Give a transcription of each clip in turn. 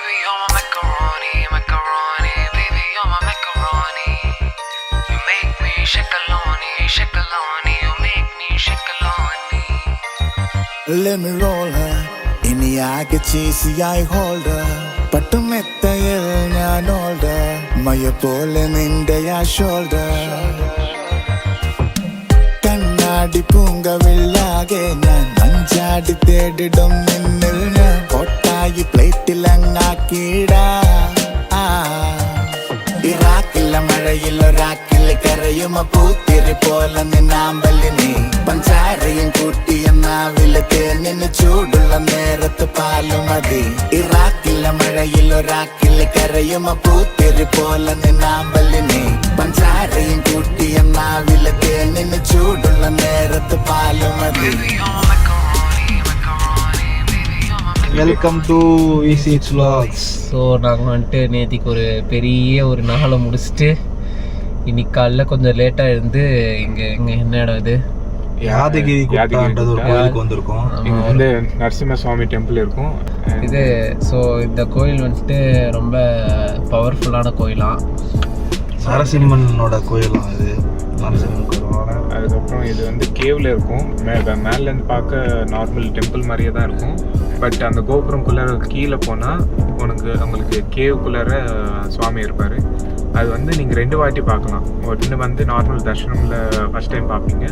Baby, you're my macaroni, macaroni. Baby, you're my macaroni. You make me shakaloni, shakaloni. You make me shakaloni. Let me roll her. ഇനിയാകെ ചീസിയായി hold her. പട്ടുമെത്തയിൽ ഞാൻ older. മയ പോലെ നിന്റെ ആ shoulder. കണ്ണാടി പൂങ്കവില്ലാകെ ഞാൻ അഞ്ചാടി തേടിടും നിന്നിൽ ഞാൻ കൊട്ടായി പ്ലേറ്റിലങ്ങാക്കിടാ. ഇറാക്കില്ല മഴയിലൊരാക്കില്ല കരയുമ പൂത്തിരി പോലെ നിന്നാമ്പലിനെ പഞ്ചാരയും കൂട്ടിയ നാവില് തേനിന് ചൂടുള്ള നേരത്ത് പാല് മതി. ഇറാക്കില്ല മഴയിലൊരാക്കില്ല കരയുമ പൂത്തിരി പോലെ നിന്നാമ്പലിനെ പഞ്ചാരയും കൂട്ടിയ നാവില് തേനിന് ചൂടുള്ള നേരത്ത് പാല് മതി. Welcome to VCH vlogs. So நாங்கள் வந்துட்டு நேற்றுக்கு ஒரு பெரிய ஒரு நாளை முடிச்சுட்டு இன்னைக்கு காலைல கொஞ்சம் லேட்டாக இருந்து இங்கே என்ன இடம் இது யாதகிரி குட்டான்றது ஒரு கோயிலுக்கு வந்திருக்கோம். இங்க வந்து நரசிம்ம சுவாமி டெம்பிள் இருக்கும் இது. ஸோ இந்த கோயில் வந்துட்டு ரொம்ப பவர்ஃபுல்லான கோயிலாம், நரசிம்மனோட கோயிலாம் இது. நரசிம்மன் கோயில். அதுக்கப்புறம் இது வந்து கேவ்ல இருக்கும். மேலேருந்து பார்க்க நார்மல் டெம்பிள் மாதிரியே தான் இருக்கும். பட் அந்த கோபுரம்குள்ளார கீழே போனால் உங்களுக்கு கேவுக்குள்ளார சுவாமி இருப்பார். அது வந்து நீங்கள் 2 வாட்டி பார்க்கலாம். ஒன்று வந்து நார்மல் தர்ஷனமில் ஃபஸ்ட் டைம் பார்ப்பீங்க.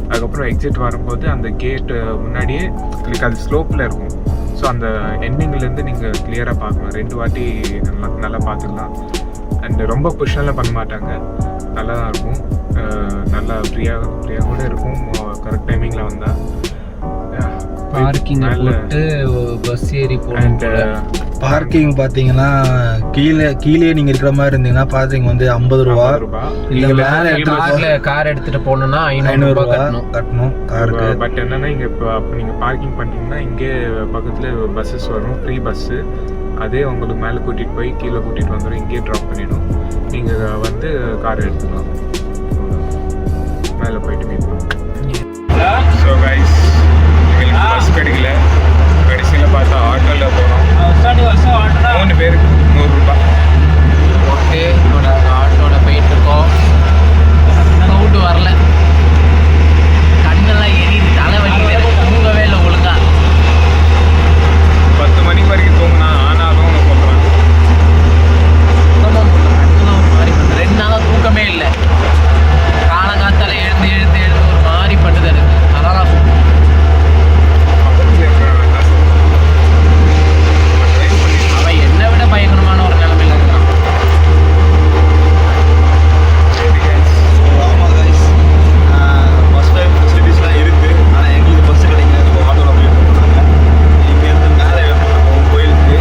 அதுக்கப்புறம் எக்ஸிட் வரும்போது அந்த கேட்டு முன்னாடியே உங்களுக்கு அது ஸ்லோப்பில் இருக்கும். ஸோ அந்த எண்டிங்லேருந்து நீங்கள் கிளியராக பார்க்கலாம். 2 வாட்டி நல்லா பார்த்துக்கலாம். அண்டு ரொம்ப புஷ்ஷெல்லாம் பண்ண மாட்டாங்க, நல்லா தான் இருக்கும். நல்லா ஃப்ரீயாக கூட இருக்கும் கரெக்ட் டைமிங்கில் வந்தால். பார்க்கிங் போட்டு பஸ் ஏறி போகணும். பார்க்கிங் பார்த்தீங்கன்னா கீழே நீங்கள் இருக்கிற மாதிரி இருந்தீங்கன்னா பார்க்கிங் வந்து 50 ரூபா. இல்லை மேலே கார் எடுத்துகிட்டு போகணுன்னா 500 ரூபா கட்டணும் காருக்கு. பட் என்னன்னா இங்கே இப்போ நீங்கள் பார்க்கிங் பண்ணிட்டீங்கன்னா இங்கே பக்கத்தில் பஸ்ஸஸ் வரும், ஃப்ரீ பஸ்ஸு. அதே உங்களுக்கு மேலே கூட்டிகிட்டு போய் கீழே கூட்டிகிட்டு வந்துடும், இங்கேயே ட்ராப் பண்ணிவிடும். நீங்கள் வந்து கார் எடுத்துக்கலாம், மேலே போயிட்டு மீட் பண்ணுவோம். ஸோ கைஸ், எங்களுக்கு பஸ் கிடைக்கல. கடைசியில் பார்த்தா ஆட்டோவில் போகிறோம். 3 பேருக்கு 100 ரூபா ஓகே. ஆட்டோவில் போயிட்டுருக்கோம். சவுண்டு வரல, கண்ணெல்லாம் எரியுது, தலைவலி, தூங்கவே இல்லை ஒழுங்கா. 10 மணி வரைக்கும் தூங்கினா ஆனாலும் சொல்கிறேன் கண்ணெல்லாம் ஒரு மாதிரி பண்ணுது. 2 நாளாக தூக்கமே இல்லை. காலங்காத்தால எழுந்து ஒரு மாதிரி பண்ணுது எனக்கு. அதான் நான் சொல்றேன். அவன் என்னை விட பயங்கரமான ஒரு நிலைமையில இருக்கான். ஆமாம் கைஸ், பஸ் டைம் ஃபெசிலிட்டிஸ்லாம் இருக்குது. ஆனால் எங்களுக்கு பஸ் கிடைக்கல. ஸோ ஆட்டோவில் போயிட்டு போனாங்க. இங்கேருந்து மேலே போகணும் கோயிலுக்கு.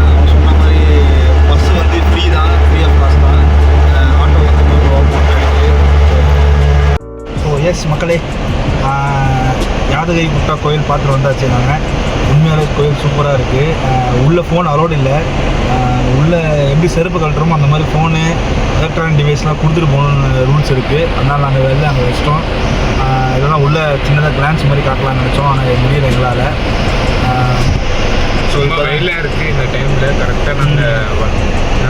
அவங்க சொன்ன மாதிரி பஸ் வந்து ஃப்ரீ ஆஃப் காஸ்ட் தான். ஆட்டோ வந்து 100 ரூபா போட்டு. ஸோ எஸ் மக்களே, யாதகிரி குட்டா கோயில் பார்த்துட்டு வந்தாச்சு நாங்கள். உண்மையாலே கோயில் சூப்பராக இருக்குது. உள்ளே ஃபோன் அலோடு இல்லை. உள்ளே எப்படி செருப்பு கழட்டுறோமோ அந்த மாதிரி ஃபோனு, எலக்ட்ரானிக் டிவைஸ்லாம் கொடுத்துட்டு போகணுன்னு ரூல்ஸ் இருக்குது. அதனால் நாங்கள் வெளில அங்கே வச்சிட்டோம். இதெல்லாம் உள்ளே சின்னதாக கிளான்ஸ் மாதிரி காட்டலாம்னு நினச்சோம், ஆனால் முடியல எங்களால். ஸோ இப்போ வெயிலாக இருக்குது இந்த டைமில். கரெக்டாக நாங்கள்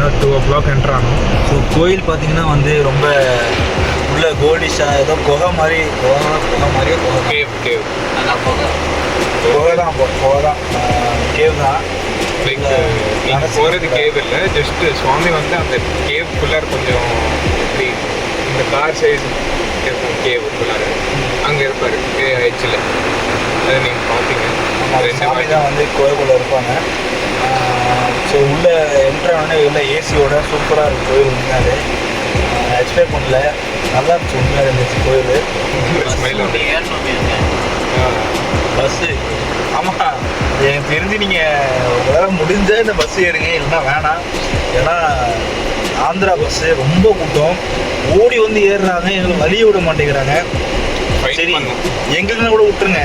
2 o'clock என்ட்ரு ஆனோம். ஸோ கோயில் பார்த்தீங்கன்னா வந்து ரொம்ப உள்ள கோல்டிஷாக ஏதோ குகை மாதிரியே கேவ் அதான் போக குகை தான் கேவ் தான். லைக் நீங்கள் போகிறது கேவ் இல்லை, ஜஸ்ட்டு சுவாமி வந்து அந்த கேவுக்குள்ளார கொஞ்சம் எப்படி இந்த கார் சைஸ் இருக்கும் கேவுக்குள்ளார அங்கே இருப்பார் ஹெச்சில். அதை நீங்கள் பார்ப்பீங்க. சாமி தான் வந்து கோயிலுக்குள்ளே இருப்பாங்க. ஸோ உள்ளே என்ட்ரானே உள்ள ஏசியோட சூப்பராக இருக்குது கோயில். உண்மையாலே எக்ஸ்பெக்ட் பண்ணல, நல்லா இருந்துச்சு. உண்மையாக இருந்துச்சு கோயில். ஸ்மைல் வந்து பஸ்ஸு, ஆமாம், எனக்கு தெரிஞ்சு நீங்கள் உங்களால் முடிஞ்ச இந்த பஸ் ஏறுங்க, இல்லைன்னா வேணாம். ஏன்னா ஆந்திரா பஸ்ஸு ரொம்ப கூட்டம். ஓடி வந்து ஏறுறாங்க, எங்களுக்கு வழியை விட மாட்டேங்கிறாங்க. சரி, எங்களுக்கு கூட விட்டுருங்க,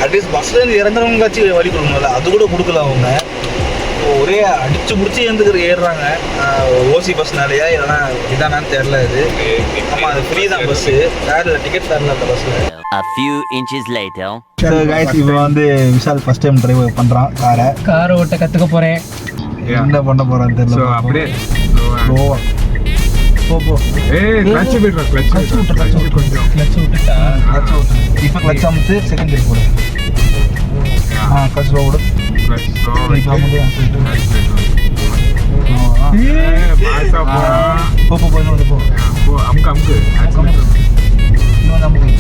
அட்லீஸ்ட் பஸ்லேருந்து இறங்குறவங்களாச்சும் வழி கொடுக்கணும்ல, அது கூட கொடுக்கல அவங்க. ஒரே அடிச்சு பிடிச்சி ஏறுறாங்க. ஓசி பஸ்னாலையா இல்லைன்னா இதானான்னு தெரில. இது ஆமாம், அது ஃப்ரீ தான் பஸ்ஸு. வேறு டிக்கெட் தரல அந்த பஸ்ஸில். A few inches later. So guys, இப்போ வந்து விஷால் ஃபஸ்ட் டைம் டிரைவ் பண்ணுறான் காரை ஓட்ட கற்றுக்க போகிறேன். என்ன பண்ண போறான்னு ஸோ தெரியல. அப்படியே ஸ்லோவா போ. கிளச் விடுறோம், கிளச் கொஞ்சம் கிளச் விட்டுட்டா இப்போ கிளச் அமுத்து செகண்ட் கியர் போடு. கிளச் ஸ்லோ விடு. கிளச் ஸ்லோ இப்போ அமுத்து. பாசா போ இன்னொன்று போ. போ அமுக்கு இன்னொன்று அமுக்கு.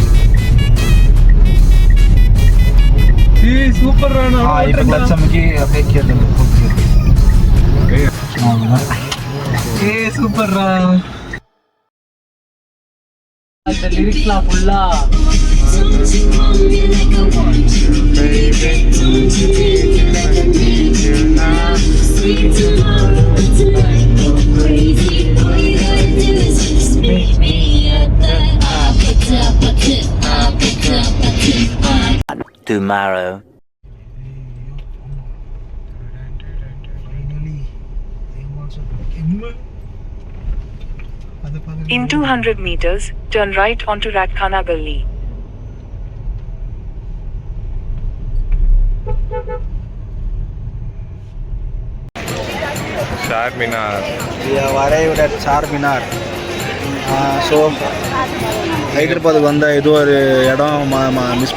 சூப்பர் ராணா. இப்போ கிளச் அமுக்கி அப்படியே கியர் சூப்பர் ரா. அந்த லிரிக்ஸ்லாம் ஃபுல்லா Tomorrow. In 200 meters, turn right onto Ratkhana Gully. Charminar. வரைவிட சார்மினார். ஸோ ஹைதராபாத்துக்கு வந்த இது ஒரு இடம் மிஸ்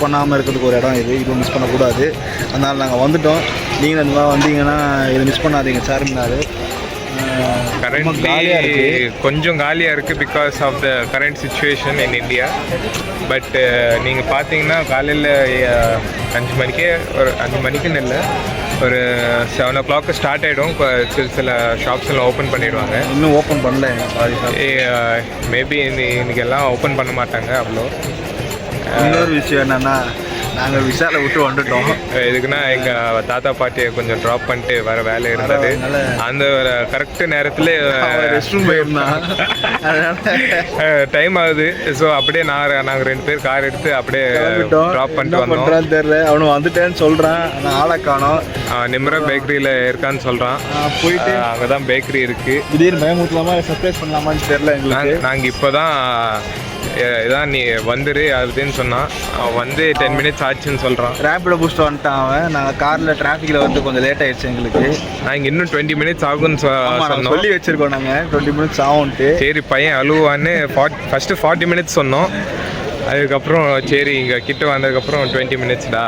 பண்ணாமல் இருக்கிறதுக்கு ஒரு இடம் இது மிஸ் பண்ணக்கூடாது. அதனால் நாங்கள் வந்துட்டோம். நீங்கள் இந்த மாதிரி வந்தீங்கன்னா இதை மிஸ் பண்ணாதீங்க. சார்மினார் கரண்ட்லி கொஞ்சம் காலியாக இருக்குது because of the current situation in India. But நீங்கள் பார்த்தீங்கன்னா காலையில் 5 மணிக்கே, ஒரு 5 மணிக்குன்னு இல்லை, ஒரு 7 o'clock ஸ்டார்ட் ஆகிடும். சில ஷாப்ஸ் எல்லாம் ஓப்பன் பண்ணிடுவாங்க. இன்னும் ஓப்பன் பண்ணல. மேபி இன்னைக்கெல்லாம் ஓப்பன் பண்ண மாட்டாங்க அவ்வளோ. இன்னொரு விஷயம் என்னென்னா, நாங்கள் விசாலை விட்டு வந்துட்டோம். எதுக்குன்னா எங்கள் தாத்தா பாட்டியை கொஞ்சம் ட்ராப் பண்ணிட்டு வர வேலை இருந்தது. அந்த கரெக்ட் நேரத்தில் ரெஸ்ட் ரூம் போயிருந்தான். டைம் ஆகுது. ஸோ அப்படியே நாங்கள் 2 பேர் கார் எடுத்து அப்படியே ட்ராப் பண்ணிட்டு வந்தோம். தெரியல, அவனு வந்துட்டேன்னு சொல்கிறான். நான் ஆளை காணோம். நிம்ரா பேக்கரியில் இருக்கான்னு சொல்கிறான். போயிட்டு அங்கே தான் பேக்கரி இருக்குது. திடீர்னு பயமுத்தலாமா சர்ப்ரைஸ் பண்ணலாமான்னு தெரியல எங்களுக்கு. நாங்கள் இப்போ தான் இதான் நீ வந்துரு அதுன்னு சொன்னான். அவன் வந்து 10 minutes ஆச்சுன்னு சொல்கிறான். ரேப்பிடோ பூஸ்ட் வந்துட்டான் அவன். நாங்கள் காரில் டிராஃபிக்கில் வந்து கொஞ்சம் லேட் ஆயிடுச்சு எங்களுக்கு. நாங்கள் இன்னும் 20 minutes ஆகும்னு சொல்லி வச்சுருக்கோம். நாங்கள் 20 minutes ஆகும்ட்டு. சரி பையன் அழுவான்னு ஃபஸ்ட்டு 40 minutes சொன்னோம். அதுக்கப்புறம் சரி இங்கே கிட்ட வந்ததுக்கப்புறம் 20 minutesடா,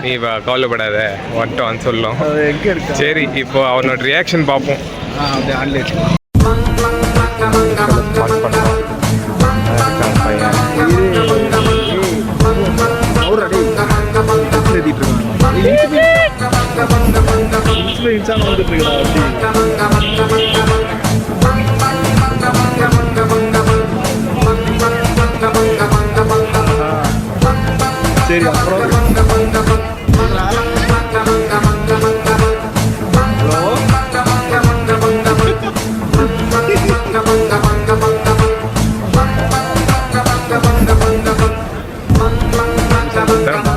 நீ கவலைப்படாத வந்துட்டோன்னு சொல்லும். எங்கே இருக்கு? சரி, இப்போ அவனோட ரியாக்ஷன் பார்ப்போம். அப்படியே ஆன்லைன் சரி அப்புறம்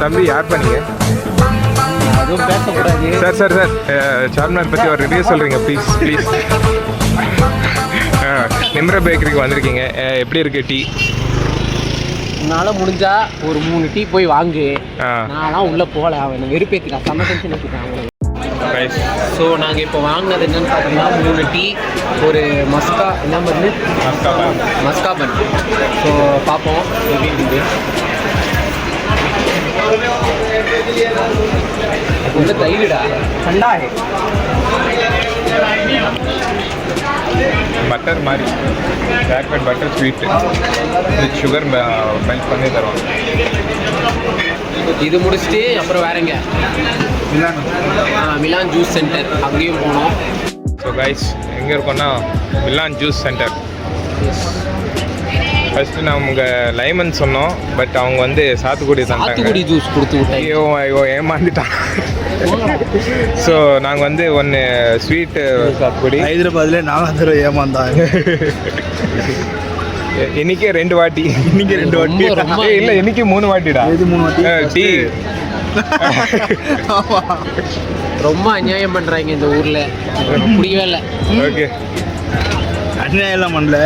தம்பி யார் பண்ணீங்க? அதுவும் பேசக்கூடாது. சார் சார்மினார் பற்றி ஒரு ரிவ்யூ சொல்கிறீங்க ப்ளீஸ். நிம்ரா பேக்கரிக்கு வந்திருக்கீங்க, எப்படி இருக்குது டீ? உன்னால் முடிஞ்சா ஒரு 3 டீ போய் வாங்கு. நான்லாம் உள்ளே போகல, அவன் வெறுப்பேற்றிட்டான். செம்ம டென்ஷன் வச்சுட்டான் அவனை. ஸோ நாங்கள் இப்போ வாங்கினது என்னென்னு பார்த்தீங்கன்னா 3 டீ, ஒரு என்ன பண்ணு மஸ்கா பன். ஸோ பார்ப்போம் எப்படி இருக்குது. உள்ள தயிர்டா ठंडा है. பட்டர் மாதிரி பேக்மெண்ட் butter sweet with sugar melt பண்ணி தருவாங்க. இது முடிச்சுட்டு அப்புறம் வேறங்க மிலான் ஜூஸ் சென்டர் அங்கேயும் போனோம். ஸோ கைஸ் எங்கே இருக்கோன்னா மிலான் ஜூஸ் சென்டர். ஃபஸ்ட்டு நம்ம லைமன் சொன்னோம், பட் அவங்க வந்து சாத்துக்குடி ஜூஸ் கொடுத்து விட்டாங்க. ஐயோ ஏமாந்துட்டான். ஸோ நாங்கள் வந்து ஒன்று ஸ்வீட்டு சாத்துக்குடி. ஹைதராபாத்லேயே 4 தடவை ஏமாந்தாங்க. இன்னைக்கே 2 வாட்டி. இல்லை இன்னைக்கு 3 வாட்டிடா. 3 வாட்டி டீ. ரொம்ப அநியாயம் பண்ணுறாங்க இந்த ஊரில், புரியவே இல்லை. ஓகே, அநியாயம் எல்லாம் பண்ணல.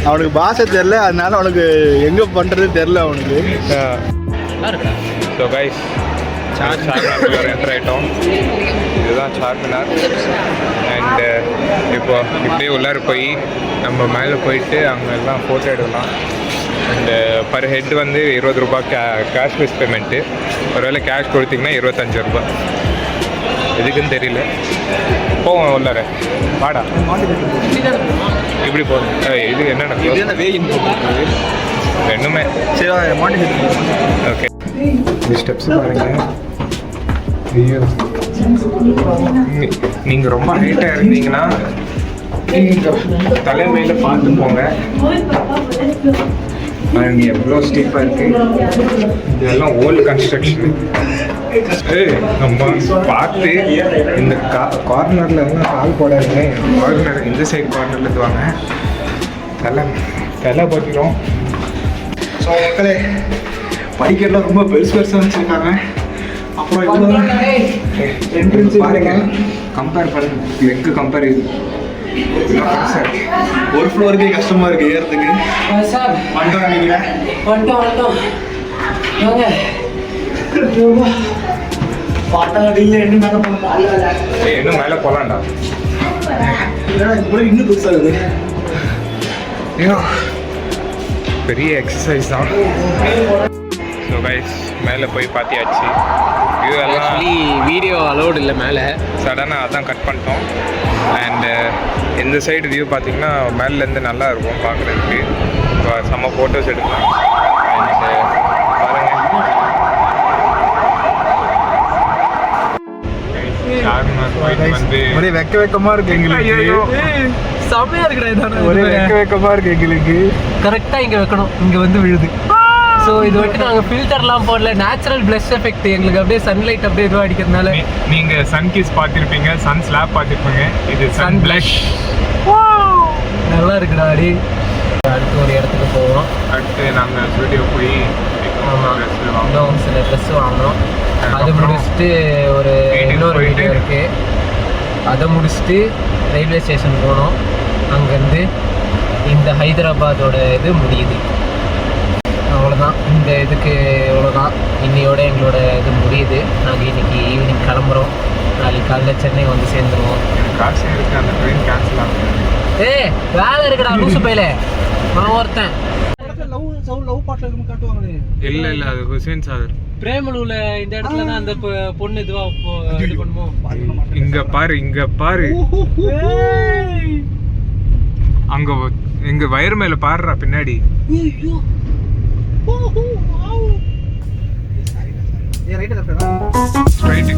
அவனுக்கு பாஷை தெரில, அதனால அவனுக்கு எங்கே பண்ணுறது தெரில அவனுக்கு. நல்லா இருக்கா? ஸோ கைஸ் என்டர் ஆகிட்டோம். இதுதான் சார்மினார். அண்டு இப்போ இப்படியே உள்ளார போய் நம்ம மேலே போயிட்டு அங்கே எல்லாம் ஃபோட்டோ எடுக்கலாம். அண்டு பர் ஹெட் வந்து 20 ரூபா கேஷ்லெஸ் பேமெண்ட்டு. ஒருவேளை கேஷ் கொடுத்தீங்கன்னா 25 ரூபா. எதுக்குன்னு தெரியல. போவோம் உள்ளார. வாடா இப்படி போதும். இது என்னென்ன வேகின் போட்டு ரெண்டுமே சரி மாட்டி ஓகே. இந்த ஸ்டெப்ஸ் பாருங்க. ஐயோ, நீங்கள் ரொம்ப ஹைட்டாக இருந்தீங்கன்னா தலைமையில பார்த்து போங்க. பாருங்க எவ்வளோ ஸ்டீப்பாக இருக்கு. இதெல்லாம் ஓல்டு கன்ஸ்ட்ரக்ஷன். நம்ம பார்த்து இந்த கார்னர்ல எல்லாம் கால் போடாதுங்க. கார்னர் இந்த சைடு கார்னர்ல இருந்து வாங்க. தலை போட்டிடும். ஸோ மக்களே, படிக்கெல்லாம் ரொம்ப பெருசு பெருசாக வச்சுருக்காங்க. அப்புறம் என்ட்ரன்ஸ் பாருங்க, கம்பேர் பண்ணுங்க. எங்க கம்பேர் இது ஒரு ஃப்ளோருக்கே கஷ்டமாக இருக்குது ஏறதுக்கு. சார் வந்துட்டோம் நீங்கள் வந்துட்டோம் வாங்க. பாட்டாடியில் என்ன மேலே போகணும். இன்னும் மேலே போகலாம்டா. இன்னும் பெருசாக இருக்குது. ஐயோ, பெரிய எக்ஸசைஸ் தான். ஸோ கைஸ், மேலே போய் பார்த்தியாச்சு. வியூ எல்லாம் ஆக்சுவலி வீடியோ அலோடு இல்லை மேலே. சடனாக அதான் கட் பண்ணிட்டோம். அண்டு இந்த சைடு வியூ பார்த்தீங்கன்னா மேலேருந்து நல்லா இருக்கும் பார்க்குறதுக்கு. செம்ம ஃபோட்டோஸ் எடுக்கலாம். அண்டு பாருங்கள், ஒரே வெக்கமா இருக்கு எங்களுக்கு. செம்மையா இருக்குடா. ஒரே வெக்கமா இருக்கு எங்களுக்கு. கரெக்டாக இங்கே வைக்கணும், இங்கே வந்து விழுது. ஸோ இது வந்துட்டு நாங்கள் ஃபில்டர்லாம் போடல, நேச்சுரல் ப்ளஷ் எஃபெக்ட் எங்களுக்கு அப்படியே சன்லைட் அப்படியே இதுவாக அடிக்கிறதுனால. நீங்கள் சன் கிஸ் பார்த்துருப்பீங்க, சன் ஸ்லாப் பார்த்துருப்பீங்க. இது சன் பிளஷ். நல்லா இருக்குடா. அடி அடுத்து ஒரு இடத்துக்கு போவோம். அடுத்து நாங்கள் ஸ்டுடியோ போய் இன்னும் சில ட்ரெஸ் வாங்கினோம். அது முடிச்சுட்டு ஒரு இன்னொரு வீடியோ இருக்குது. அதை முடிச்சுட்டு ரயில்வே ஸ்டேஷன் போனோம். அங்கேருந்து இந்த ஹைதராபாத்தோட இது முடியுது. அவ்வளோதான், இந்த இதுக்கு இவ்வளோதான். இன்னையோட எங்களோட இது முடியுது. நாங்கள் இன்னைக்கு ஈவினிங் கிளம்புறோம். நாளைக்கு காலைல சென்னை வந்து சேர்ந்துருவோம். காசு இருக்குது, அந்த ட்ரெயின் கேன்சல் ஆகும். வேலை இருக்குடா லூசு பையில. நான் ஒருத்தன் இல்லை அது ஹுசேன் சாகர். பிரேமலூர்ல இந்த இடத்துல தான் அந்த பொண்ணு இதுவா இது பண்ணுமோ. இங்க பாரு அங்க எங்க வயிறு மேல பாருடா பின்னாடி. ரைட்